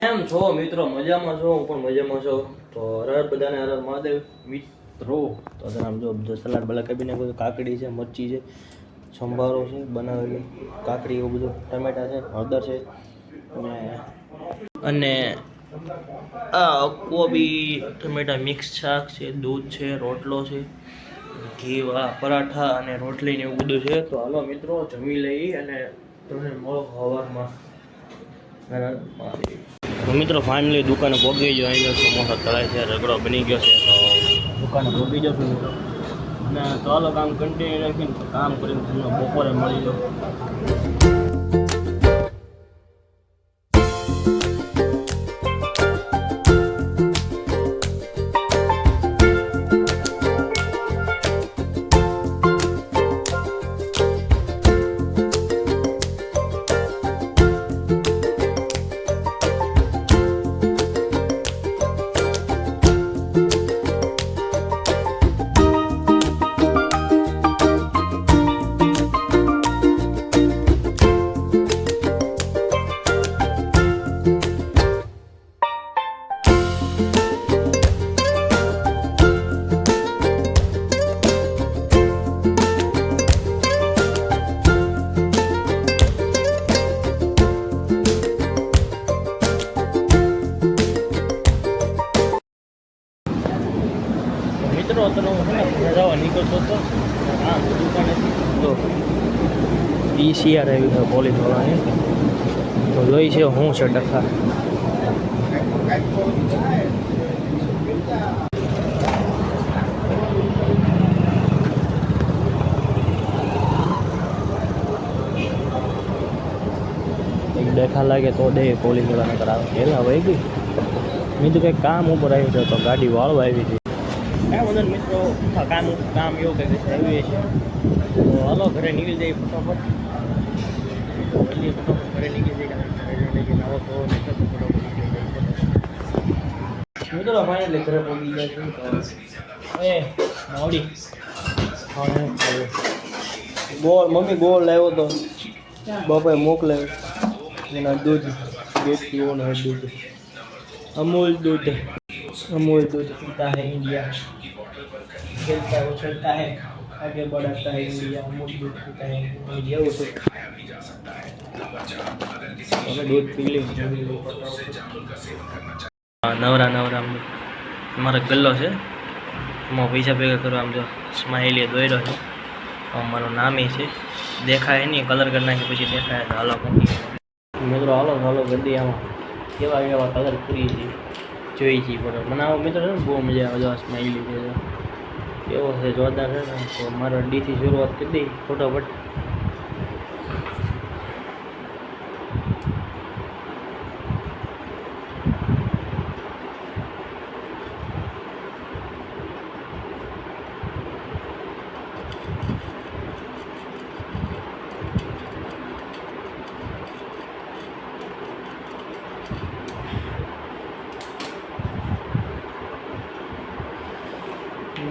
કેમ છો મિત્રો? મજામાં છો? હું પણ મજામાં છું. તો હર બધાને હર મહાદેવ મિત્રો. તો આમ જો સલાડ બલા કાપીને બધું, કાકડી છે, મરચી છે, સંભારો છે બનાવેલી, કાકડી એવું બધું, ટમેટા છે, હળદર છે અને આ કોબી ટમેટા મિક્સ શાક છે, દૂધ છે, રોટલો છે, ઘી પરાઠા અને રોટલી ને એવું બધું છે. તો હાલો મિત્રો જમી લઈ અને તમને મળો હવારમાં. મિત્રો ફાઇનલી દુકાને પહોંચી ગયો. અહીં સમોસા તળાય છે, રગડો બની ગયો છે. તો દુકાને પહોંચી જશું મિત્રો અને ચાલો કામ કન્ટિન્યુ રાખીને કામ કરીને તમને બપોરે મળી જાઓ. મિત્રો અત્યારે હું જવા નીકળતો હતો આમ દુકાનેથી. જો પીસીઆર આવી છે પોલીસ વાળાની. તો જોઈ છે હું છે ટકા. દેખા લાગે તો દે પોલીસ વાળાને કરાવે. એલા વહી ગઈ. મેં તો કંઈક કામ ઉપર આવ્યું છે તો ગાડી વાળવા આવી હતી. કાંઈ બધા મિત્રો કામ એવું કંઈક આવ્યું છે. તો હાલો ઘરે નીકળી જાય ફટાફટ. જલ્દી ફટાફટ ઘરે નીકળી જાય. નવો તો મિત્રો ફાઇનલી ઘરે પહોંચી જાય છે. તો એ મોડી ગોળ મમ્મી ગોળ લાવ્યો તો બાપાએ મોકલાવ્યો. એના દૂધ દૂધ પીવો ને દૂધ अमूल दूध पीता है इंडिया, खेलता है उछलता है आगे बढ़ाता है इंडिया. अमूल दूध पीता है इंडिया. वो तो दूध पी ली. नवरा અમારો ગલ્લો છે. એમાં પૈસા ભેગા કરવા આમ જો સ્માઇલી દોર્યો છે. અમારું નામે છે. દેખાય નહીં, કલર કરી નાખી પછી દેખાય તો હાલો મિત્રો. હાલો ગड्डी આમાં કેવા કલર પૂરી છે જોઈ છે. પણ મને આવો મિત્રો છે ને બહુ મજા આવે. સ્માઇલી છે કેવો છે જોરદાર છે ને. તો મારો ડીથી શરૂઆત કરી દઈ ફટાફટ.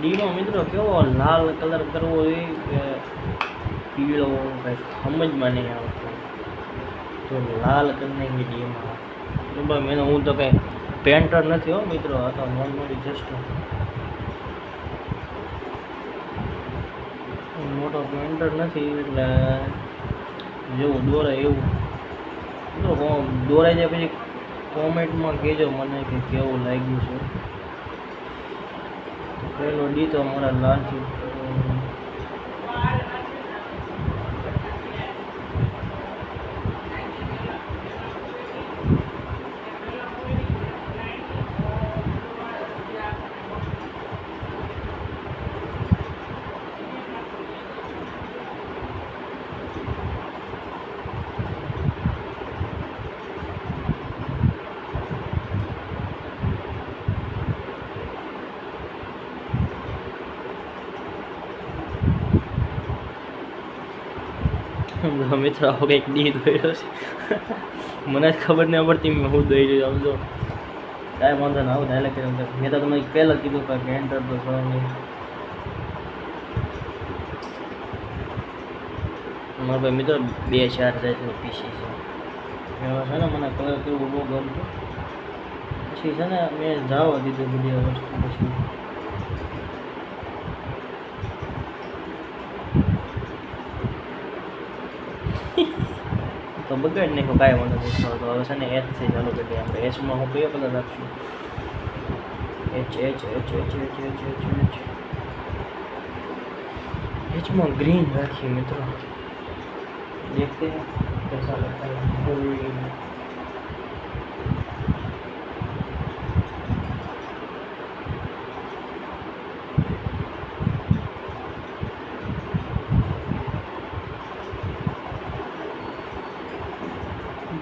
ડીનો મિત્રો કેવો લાલ કલર કરવો એ કે પીળો કંઈક સમજમાં નહીં આવતો. તો લાલ કરી નાખી ડીમાં. મેં હું તો કંઈ પેન્ટર નથી હો મિત્રો. આ તો નોર્મલી જસ્ટ મોટો પેન્ટર નથી. એટલે જેવું દોરાય એવું તો દોરાઈ જાય પછી કોમેન્ટમાં કહેજો મને કે કેવું લાગ્યું છે. પહેલો ડી તો અમારા લાલ છે. મિત્રો આવો કંઈક ડી દોર્યો છે. મને જ ખબર નહીં પડતી મેં હું દોઈ રહ્યો. આમ જો કાંઈ વાંધો ના આવું ડાયલેક્ટ કર્યો. મેં તો તમને પહેલાં કીધું કે પેન્ટર તો છો નહીં. મારા ભાઈ મિત્રો 2-4 જાતનું પીસી છે. એમાં છે ને મને કલર કેવું બહુ ગમતું. પછી છે ને મેં જવા દીધું બધી વસ્તુ પછી તો બગાડ નાખ્યો કાંઈ વાંધો નહીં. તો હવે છે ને એચ થી ચાલુ કરી દઈએ આપણે. એચમાં હું કયો કલર રાખશું? H H H H H H H H એચમાં ગ્રીન રાખીએ મિત્રો. देखते हैं कैसा लगता है.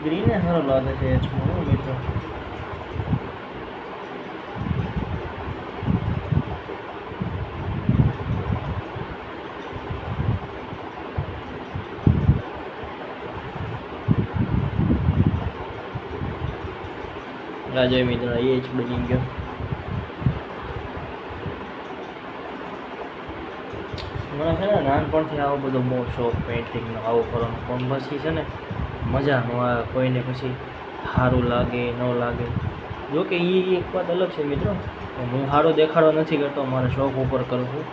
ग्रीन है सारा लागे છે એચમાં મિત્રો. રાજા મિત્ર એ જ બની ગયો. મને છે ને નાનપણથી આવો બધો બહુ શોખ પેઇન્ટિંગનો, આવું કરવાનો. પણ પછી છે ને મજા ન આવે કોઈને, પછી સારું લાગે ન લાગે. જોકે એ એક વાત અલગ છે મિત્રો, હું સારો દેખાડો નથી કરતો, મારે શોખ ઉપર કરું છું.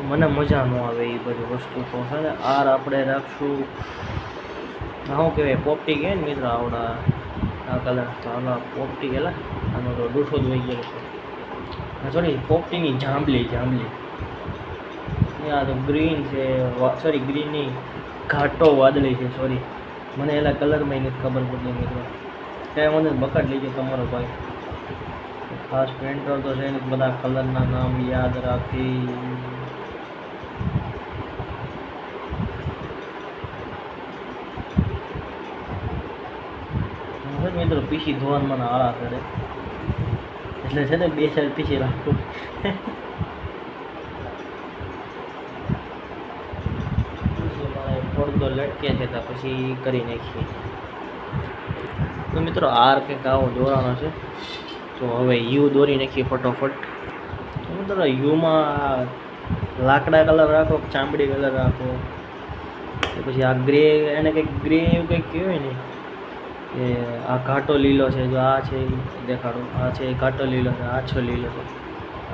મને મજા ન આવે એ બધી વસ્તુ. તો છે ને આર આપણે રાખશું, શું કહેવાય, પોપટી કહે ને મિત્રો આવડા આ કલર. તો આના પોપટી ગયેલા, આનો તો ડૂઠો જ વહી ગયેલો છે. સોરી, પોપટીની જાંબલી આ તો ગ્રીન છે, સોરી ગ્રીન નહીં, ઘાટો વાદળી છે. સોરી, મને એના કલરમાં નથી ખબર પડતી મિત્રો. કાંઈ મને બકાટ લઈ ગયો તમારો ભાઈ. ખાસ પેન્ટર તો છે ને બધા કલરના નામ યાદ રાખી. મિત્રો પીસી ધોવાનું મને આળા કરે, એટલે છે ને 2 સાઈડ પીસી રાખું. પડદો લટકે છે તો પછી કરી નાખીએ. તો મિત્રો આર કંઈક આવો દોરાનો છે. તો હવે યુ દોરી નાખીએ ફટોફટ. તો મિત્રો યુમાં લાકડા કલર રાખો, ચામડી કલર રાખો, પછી આ ગ્રે, એને કંઈક ગ્રે એવું કંઈક કહેવાય ને, કે આ ઘાટો લીલો છે. જો આ છે દેખાડો, આ છે ઘાટો લીલો છે, આછો લીલો છે.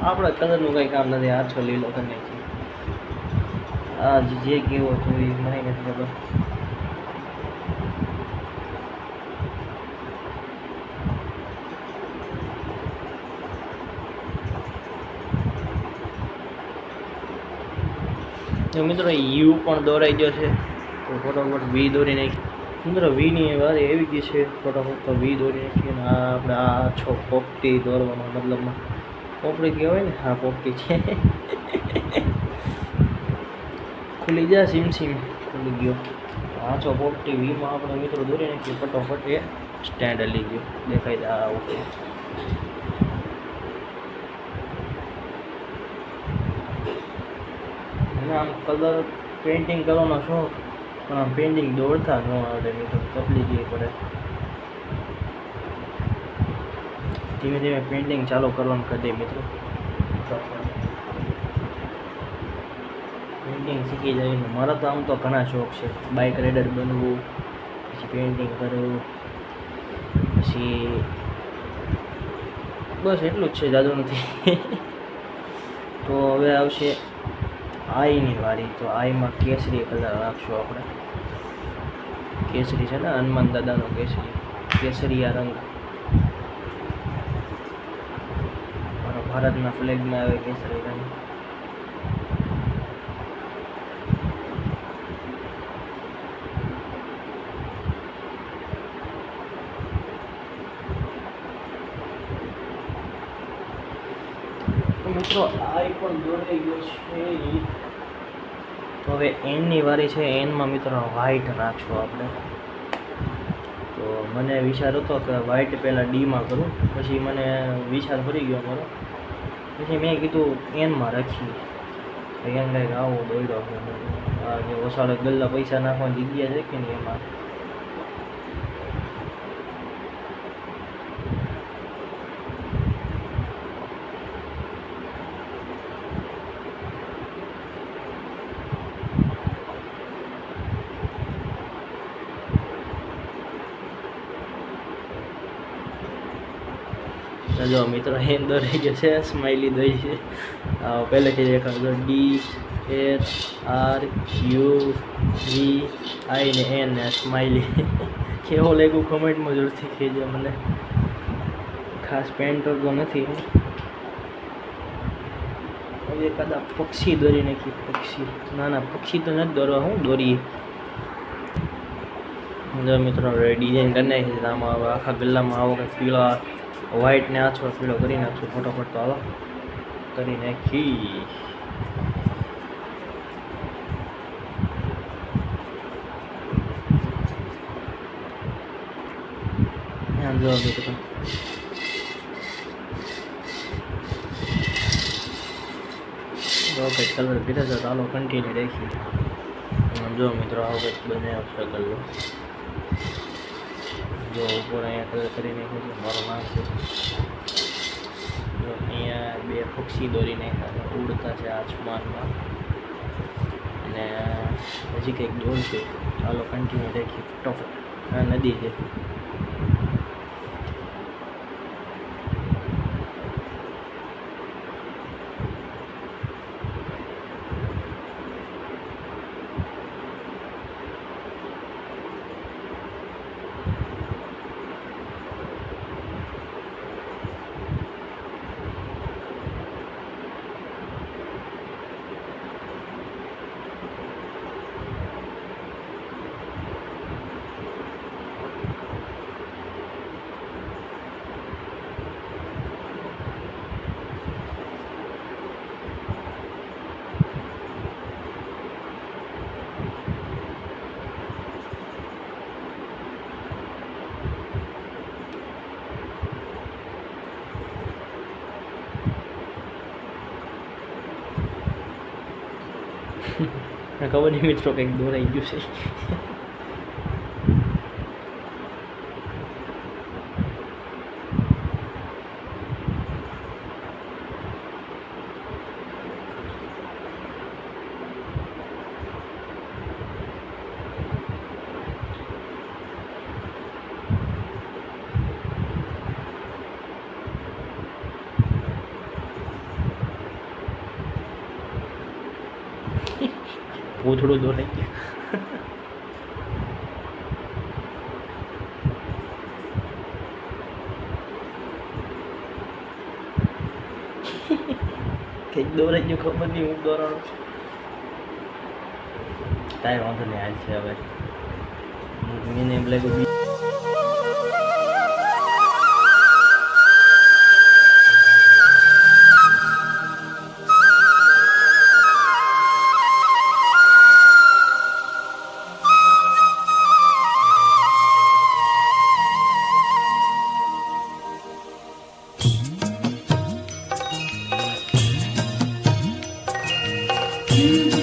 આપણા કલરનું કંઈ કામ નથી, આછો લીલો કરી નાખીએ. આ જે કેવો છે એ મને નથી ખબર. તો મિત્રો યુ પણ દોરાઈ ગયો છે. તો ફટોફટ વી દોરી નાખી મિત્રો. વીની વારે એવી ગઈ છે, ફટોફટ તો વી દોરી નાખીએ. ને આ આપણે આ છો પોપટી દોરવાનો, મતલબમાં પોપડી કહેવાય ને, હા પોપટી છે. ખુલી જાય સીમ ખુલી ગયો. આ છો પોપટી વીમાં આપણે મિત્રો દોરી નાખીએ ફટોફટ. એ સ્ટેન્ડ હલી ગયો, દેખાય જાય આવું કંઈ. આમ કલર પેઇન્ટિંગ કરવાનો શોખ, પણ આમ પેઇન્ટિંગ દોડતા ન આવડે મિત્રો, તકલીફ એ પડે. ધીમે ધીમે પેઇન્ટિંગ ચાલુ કરવાનું કરી દે મિત્રો. પેઇન્ટિંગ શીખી જાય. મારા તો આમ તો ઘણા શોખ છે. બાઇક રાઇડર બનવું, પછી પેઇન્ટિંગ કરવું, પછી બસ એટલું જ છે, જાદુ નથી. તો હવે આવશે આઈની વારી. તો આઈમાં કેસરી કલર રાખશું આપણે. કેસરી છે ને, હનુમાન દાદાનો કેસરીયા રંગ. મારા ભારતના ફ્લેગમાં આવે કેસરી રંગ. મિત્રો આઈ પણ દોરાઈ ગયો છે. તો હવે એનની વારી છે. એનમાં મિત્રો વ્હાઈટ રાખશું આપણે. તો મને વિચાર હતો કે વ્હાઈટ પહેલાં ડીમાં કરું, પછી મને વિચાર ફરી ગયો મારો. પછી મેં કીધું એનમાં રાખીએ. એમ કંઈક આવો દોડ્યો છે. આ જે ઓસાડે ગલ્લા પૈસા નાખવાની જગ્યા છે કે નહીં, એમાં તો જો મિત્રો એ દોરાઈ ગયો છે, સ્માઇલી દોઈ છે. પહેલેથી દેખાડો DSRUVI ને N ને સ્માઇલી. કેવો લાગ્યું કમેન્ટમાં જરૂરથી કહેજો મને. ખાસ પેન્ટર તો નથી. હવે એકાદા પક્ષી દોરી નાખી. પક્ષી ના પક્ષી તો નથી દોરવા, હું દોરી. જો મિત્રો ડિઝાઇન કરી નાખી છે. આમાં હવે આખા ગલ્લામાં આવો કંઈક પીળા વ્હાઈટ ને આછો પીળો કરી નાખશું. ફટોફટ તો હાલો કરી નાખી. જો મિત્રો કંઈક કલર પીધા છે. ચાલો કન્ટિન્યુ રાખી. જો મિત્રો આવો કંઈક બને આવશે ગલ્લો. જો ઉપર અહીંયા કલર કરી નાખ્યો છે. મારું નામ છે. જો અહીંયા બે પક્ષી દોરી નાખ્યા ઉડતા છે આસમાનમાં. અને હજી કંઈક દોરશે. ચાલો કન્ટિન્યુ રાખી ફટોફટ. આ નદી છે. ખબર નહીં મિત્રો કંઈક દોરાઈ ગયું છે. પૂંછડું દોરાઈ ગયું. કંઈક દોરાઈ ગયું ખબર નહીં હું દોરાણું. કાંઈ વાંધો નહીં. હાલ છે હવે મને એમ લાગ્યું You